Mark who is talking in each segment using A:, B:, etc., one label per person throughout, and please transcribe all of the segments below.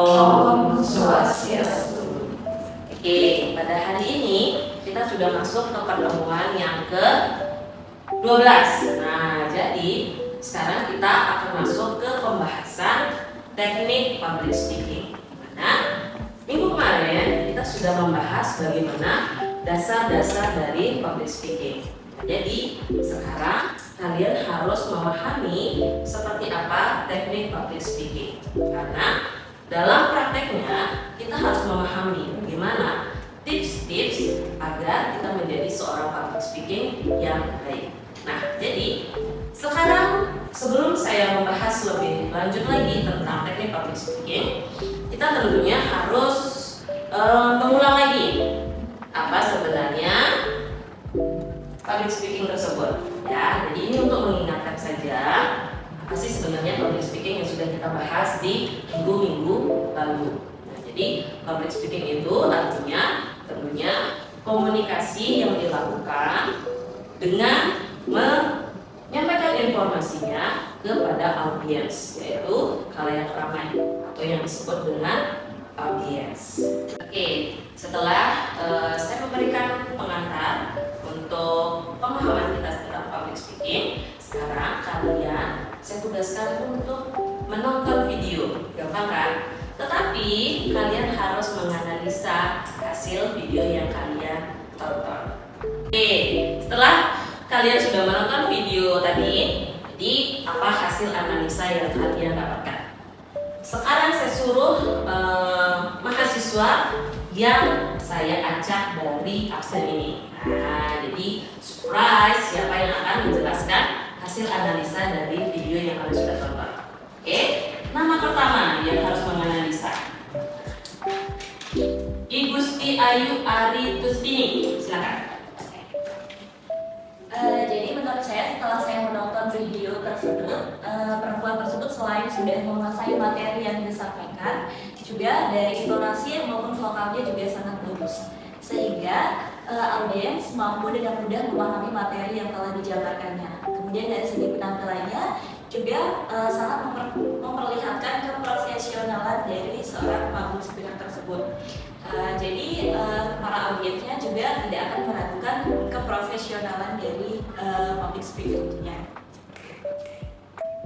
A: Om Swastiastu. Oke, pada hari ini kita sudah masuk ke pertemuan yang ke-12. Nah, jadi sekarang kita akan masuk ke pembahasan teknik public speaking. Nah, minggu kemarin kita sudah membahas bagaimana dasar-dasar dari public speaking. Jadi sekarang kalian harus memahami seperti apa teknik public speaking. Karena dalam prakteknya kita harus memahami bagaimana tips-tips agar kita menjadi seorang public speaking yang baik. Nah, jadi sekarang sebelum saya membahas lebih lanjut lagi tentang teknik public speaking, kita tentunya harus mengulang lagi apa sebenarnya public speaking tersebut. Ya, jadi ini untuk mengingatkan saja apa sih sebenarnya public speaking yang sudah kita bahas di minggu-minggu lalu. Nah, jadi public speaking itu artinya tentunya komunikasi yang dilakukan dengan menyampaikan informasinya kepada audiens, yaitu khalayak ramai atau yang disebut dengan audiens. Oke, setelah saya memberikan pengantar untuk pemahaman kita tentang public speaking, sekarang kalian saya tugaskan untuk menonton video, gampang kan? Tetapi kalian harus menganalisa hasil video yang kalian tonton. Oke, setelah kalian sudah menonton video tadi, jadi apa hasil analisa yang kalian dapatkan? Sekarang saya suruh mahasiswa yang saya ajak dari absen ini. Nah, jadi surprise siapa yang akan menjelaskan hasil analisa dari video yang kalian sudah tonton. Oke, nama pertama yang harus menganalisa Igusti Ayu Ari Tusdini, silakan.
B: Jadi menurut saya setelah saya menonton video tersebut, perempuan tersebut selain sudah menguasai materi yang disampaikan, juga dari intonasi maupun vokalnya juga sangat bagus, sehingga audiens mampu dengan mudah memahami materi yang telah dijabarkannya. Kemudian dari segi penampilannya juga sangat memperlihatkan keprofesionalan dari seorang public speaker tersebut. Jadi para audiensnya juga tidak akan meragukan keprofesionalan dari public speaker-nya.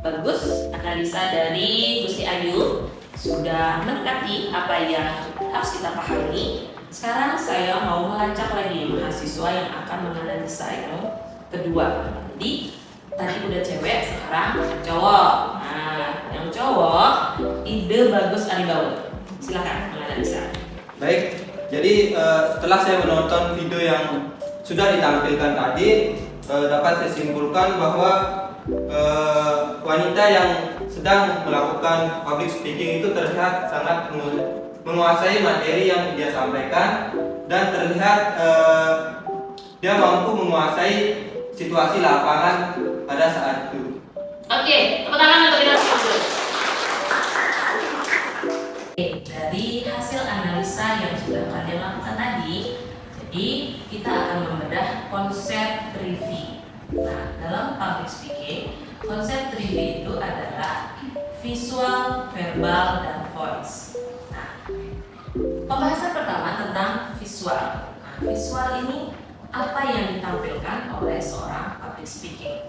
A: Bagus, analisa dari Gusti Ayu sudah mendekati apa yang harus kita pahami. Sekarang saya mau melacak lagi mahasiswa yang akan menganalisa yang kedua. Jadi tadi udah cewek, sekarang cowok. Nah, yang cowok ide bagus Aribawa. Silakan menganalisa.
C: Baik, jadi setelah saya menonton video yang sudah ditampilkan tadi, dapat saya simpulkan bahwa wanita yang sedang melakukan public speaking itu terlihat sangat menguasai materi yang dia sampaikan dan terlihat dia mampu menguasai situasi lapangan pada saat itu.
A: Oke, tepuk tangan untuk kita semua. Dari hasil analisa yang sudah kalian lakukan tadi, jadi kita akan membedah konsep 3V. Nah, dalam public speaking, konsep 3V itu adalah visual, verbal, dan voice. Nah, pembahasan pertama tentang visual. Nah, visual ini apa yang ditampilkan oleh seorang public speaking.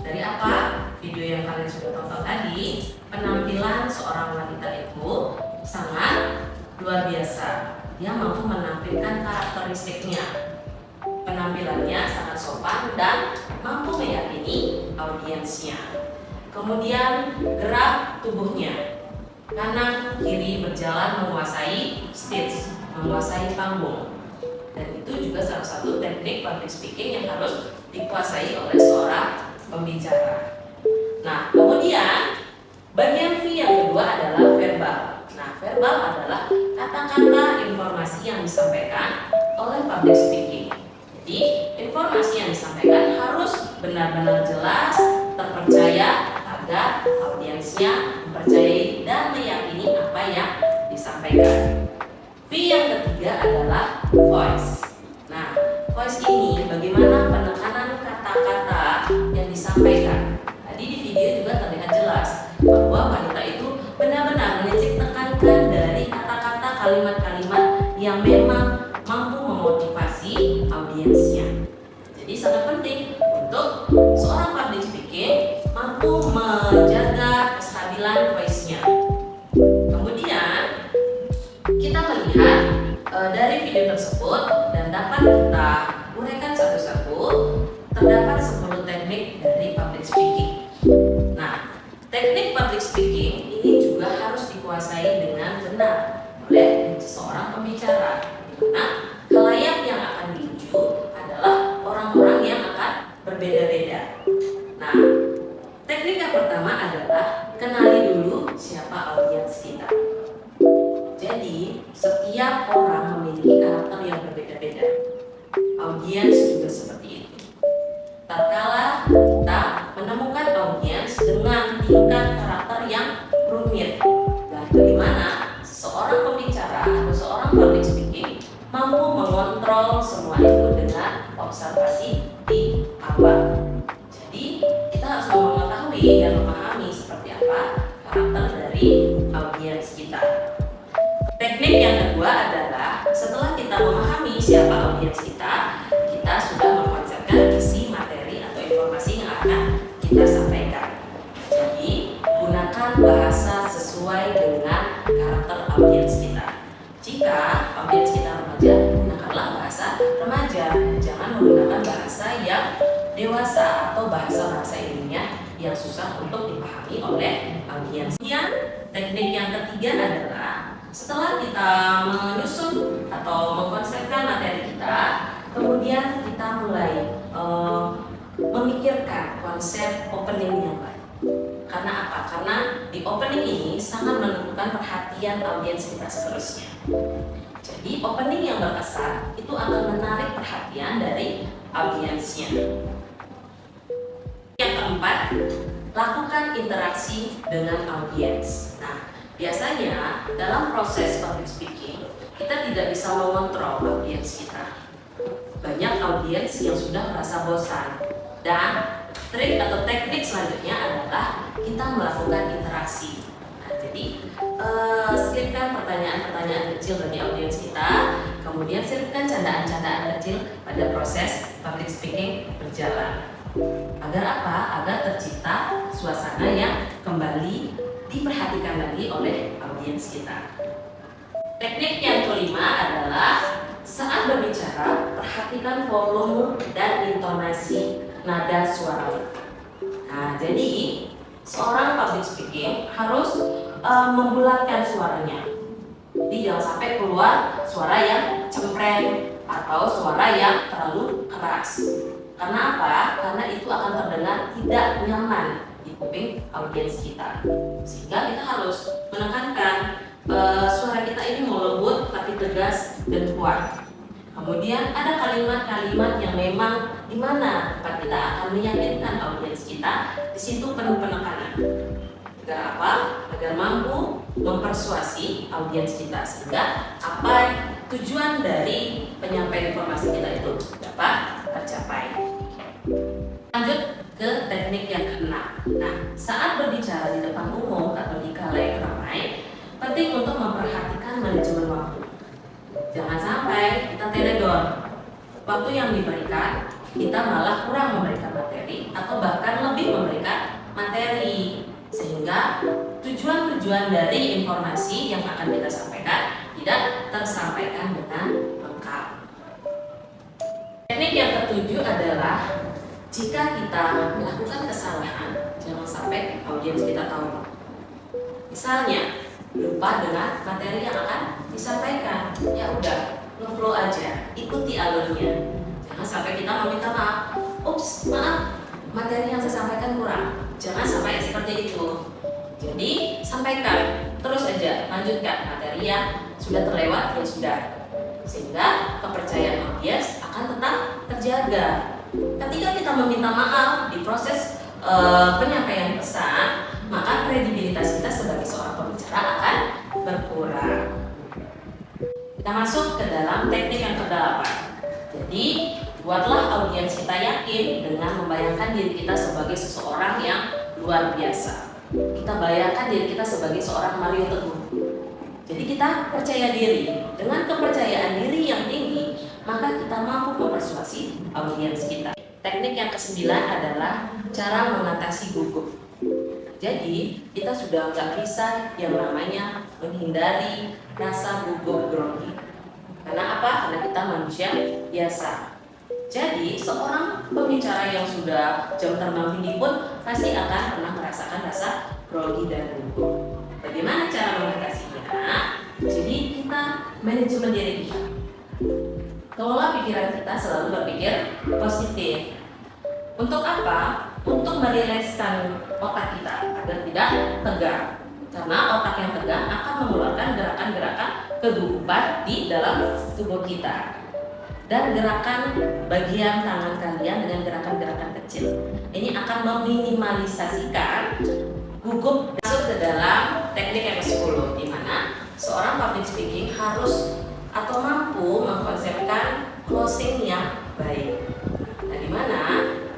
A: Dari apa? Video yang kalian sudah tonton tadi, penampilan seorang wanita itu sangat luar biasa. Dia mampu menampilkan karakteristiknya. Penampilannya sangat sopan dan mampu meyakini audiensnya. Kemudian gerak tubuhnya, kanan kiri berjalan menguasai stage, menguasai panggung. Dan itu juga salah satu teknik public speaking yang harus dikuasai oleh seorang pembicara. Nah, kemudian bagian V yang kedua adalah verbal. Nah, verbal adalah kata-kata informasi yang disampaikan oleh public speaking. Jadi, informasi yang disampaikan harus benar-benar jelas, terpercaya agar audiensnya mempercayai dan meyakini apa yang disampaikan. V yang ketiga adalah voice. Nah, voice ini bagaimana penekanan kata-kata yang disampaikan. Tadi di video juga terlihat jelas bahwa wanita itu benar-benar menitik tekankan audiensnya. Jadi sangat penting untuk seorang public speaking mampu menjaga kestabilan voice-nya. Kemudian kita melihat dari video tersebut dan dapat kita uraikan satu-satu, terdapat 10 teknik dari public speaking. Nah, teknik public speaking ini juga harus dikuasai dengan benar oleh seorang pembicara. Nah, khalayak yang akan dituju adalah orang-orang yang akan berbeda-beda. Nah, teknik yang pertama adalah kenali dulu siapa audiens kita. Jadi, setiap orang memiliki karakter yang berbeda-beda. Audiens juga seperti itu. Tatkala kita menemukan audiens dengan tingkat karakter yang rumit, dan bagaimana seorang pembicara atau seorang public speaking mampu mengontrol semua itu dengan observasi di awal. Jadi kita harus mengetahui dan memahami seperti apa karakter dari audiens kita. Teknik yang kedua adalah setelah kita memahami siapa audiens kita, kita sudah mengkonsepkan isi materi atau informasi yang akan kita sampaikan. Jadi gunakan bahasa sesuai dengan karakter audiens kita. Jika audiens kita remaja, gunakanlah bahasa remaja. Jangan menggunakan bahasa yang dewasa atau bahasa-bahasa ilmiah yang susah untuk dipahami oleh audiens. Kemudian teknik yang ketiga adalah setelah kita menyusun atau mengkonsepkan materi kita, kemudian kita mulai memikirkan konsep opening yang baik. Karena apa? Karena di opening ini sangat menentukan perhatian audiens kita seterusnya. Jadi opening yang berkesan itu akan menarik perhatian dari audiensnya. Yang keempat, lakukan interaksi dengan audiens. Nah, biasanya dalam proses public speaking kita tidak bisa mengontrol audiens kita. Banyak audiens yang sudah merasa bosan, dan trik atau teknik selanjutnya adalah kita melakukan interaksi. Nah, jadi selipkan pertanyaan-pertanyaan kecil bagi audiens kita, kemudian selipkan candaan-candaan kecil pada proses public speaking berjalan. Agar apa? Agar tercipta suasana yang kembali diperhatikan lagi oleh audiens kita. Teknik yang kelima adalah saat berbicara, perhatikan volume dan intonasi nada suara. Nah, jadi seorang public speaking harus membulatkan suaranya. Jadi jangan sampai keluar suara yang cempreng atau suara yang terlalu keras. Karena apa? Karena itu akan terdengar tidak nyaman di kuping audiens kita. Sehingga kita harus menekankan suara kita ini mau lembut tapi tegas dan kuat. Kemudian ada kalimat-kalimat yang memang di mana tempat kita akan meyakinkan audiens kita, di situ penuh penekanan. Agar apa? Agar mampu mempersuasi audiens kita sehingga apa tujuan dari penyampaian informasi kita itu dapat tercapai. Lanjut ke teknik yang keenam. Nah, saat berbicara di depan umum atau di khalayak ramai, penting untuk memperhatikan manajemen waktu. Jangan sampai kita teledor. Waktu yang diberikan, kita malah kurang memberikan materi atau bahkan lebih memberikan materi. Sehingga tujuan-tujuan dari informasi yang akan kita sampaikan tidak tersampaikan dengan lengkap. Teknik yang ketujuh adalah jika kita melakukan kesalahan, jangan sampai audiens kita tahu. Misalnya, lupa dengan materi yang akan disampaikan, ya udah, nge-flow aja, ikuti alurnya. Jangan sampai kita meminta maaf. Ups, maaf, materi yang saya sampaikan kurang. Jangan sampai seperti itu. Jadi sampaikan, terus aja, lanjutkan materi yang sudah terlewat, ya sudah. Sehingga kepercayaan audiens akan tetap terjaga. Ketika kita meminta maaf di proses penyampaian pesan, maka kredibilitas kita sebagai seorang pembicara akan berkurang. Kita masuk ke dalam teknik yang ke-8. Jadi, buatlah audiens kita yakin dengan membayangkan diri kita sebagai seseorang yang luar biasa. Kita bayangkan diri kita sebagai seorang Mario Teguh. Jadi kita percaya diri. Dengan kepercayaan diri yang tinggi, maka kita mampu mempersuasi audiens kita. Teknik yang kesembilan adalah cara mengatasi gugup. Jadi kita sudah nggak bisa yang namanya menghindari rasa gugup grogi. Karena apa? Karena kita manusia biasa. Jadi seorang pembicara yang sudah jam terbang tinggi pun pasti akan pernah merasakan rasa grogi dan gugup. Bagaimana cara mengatasinya? Jadi kita manajemen diri kita. Kelola pikiran kita, selalu berpikir positif. Untuk apa? Untuk merilekskan otak kita agar tidak tegang. Karena otak yang tegang akan mengeluarkan gerakan-gerakan kegugupan di dalam tubuh kita. Dan gerakan bagian tangan kalian dengan gerakan-gerakan kecil ini akan meminimalisasikan gugup. Masuk ke dalam teknik yang ke-10, di mana seorang public speaking harus atau mampu mengkonsepkan closing yang baik. Nah, di mana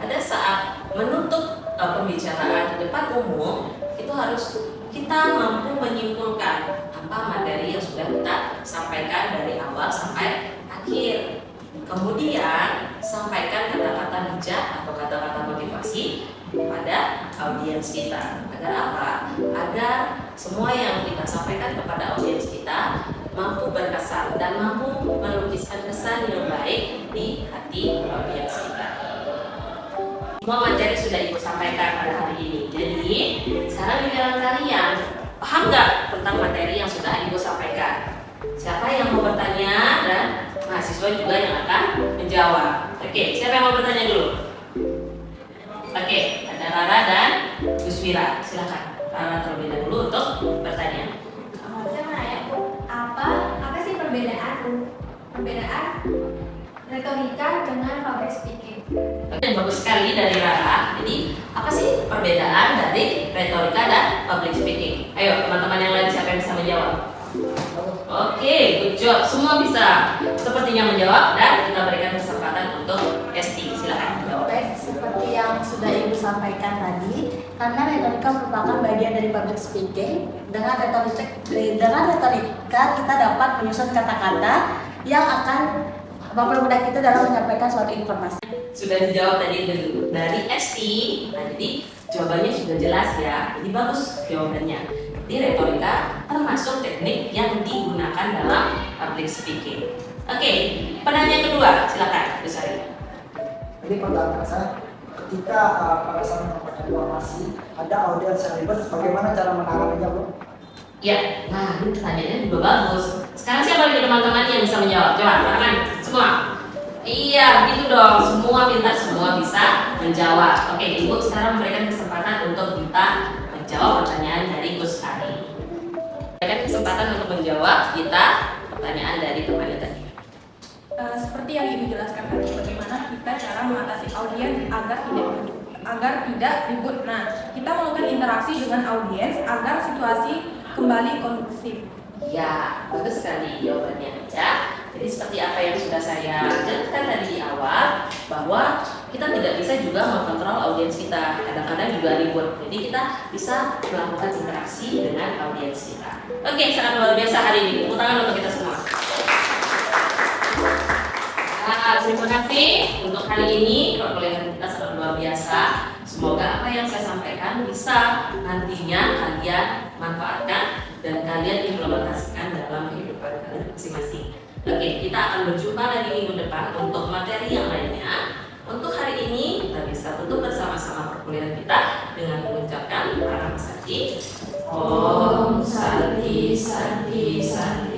A: pada saat menutup pembicaraan di depan umum itu harus kita mampu menyimpulkan apa materi yang sudah kita sampaikan dari awal sampai akhir. Kemudian sampaikan kata-kata bijak atau kata-kata motivasi pada audiens kita. Agar apa? Agar semua yang kita sampaikan kepada audiens kita mampu berkesan dan mampu melukiskan kesan yang baik di hati audiens kita. Semua materi sudah Ibu sampaikan pada hari ini. Jadi sekarang giliran kalian, paham nggak tentang materi yang sudah Ibu sampaikan? Siapa yang mau bertanya dan mahasiswa juga yang akan menjawab. Oke, siapa yang mau bertanya dulu? Oke, ada Rara dan Gus Wira. Silakan Rara terlebih dahulu untuk bertanya.
D: Saya mau nanya, Bu, apa sih perbedaan retorika dengan public speaking?
A: Dan bagus sekali dari Rara. Jadi, apa sih perbedaan dari retorika dan public speaking? Ayo, teman-teman yang lain siapa yang bisa menjawab? Oke, good job. Semua bisa sepertinya menjawab dan kita berikan kesempatan untuk Esti. Silakan jawab.
E: Baik, seperti yang sudah Ibu sampaikan tadi, karena retorika merupakan bagian dari public speaking. Dengan retorika kita dapat menyusun kata-kata yang akan mempermudah kita dalam menyampaikan suatu informasi.
A: Sudah dijawab tadi dari Esti. Nah, jadi jawabannya sudah jelas ya. Jadi bagus jawabannya. Di retorika termasuk teknik yang digunakan dalam public speaking. Oke, penanya kedua, silakan Bu Sari.
F: Jadi pertanyaan saya, ketika pada saat menyampaikan informasi ada audiens yang ribet, bagaimana cara menanganinya, Bu?
A: Ya, nah ini pertanyaannya juga bagus. Sekarang siapa lagi teman-teman yang bisa menjawab? Coba, tangan semua. Iya, gitu dong. Semua pintar, semua bisa menjawab. Oke, Ibu sekarang memberikan kesempatan untuk kita menjawab pertanyaan dari Gus Ari. Berikan kesempatan untuk menjawab kita pertanyaan dari temannya tadi.
G: Seperti yang Ibu jelaskan tadi, bagaimana kita cara mengatasi audiens agar tidak ribut. Nah, kita melakukan interaksi dengan audiens agar situasi kembali kondusif.
A: Ya, bagus sekali jawabannya ya. Jadi seperti apa yang sudah saya jelaskan tadi di awal, bahwa kita tidak bisa juga mengkontrol audiens kita. Kadang-kadang juga ribut. Jadi kita bisa melakukan interaksi dengan audiens kita. Oke, sangat luar biasa hari ini. Tepuk tangan untuk kita semua. Nah, terima kasih untuk hari ini. Perkuliahan kita sangat luar biasa. Semoga apa yang saya sampaikan bisa nantinya kalian manfaatkan dan kalian implementasikan dalam kehidupan kalian masing-masing. Oke, kita akan berjumpa lagi minggu depan untuk materi yang lainnya. Untuk hari ini kita bisa tutup bersama-sama perkuliahan kita dengan mengucapkan Param Santi. Om Santi Santi Santi.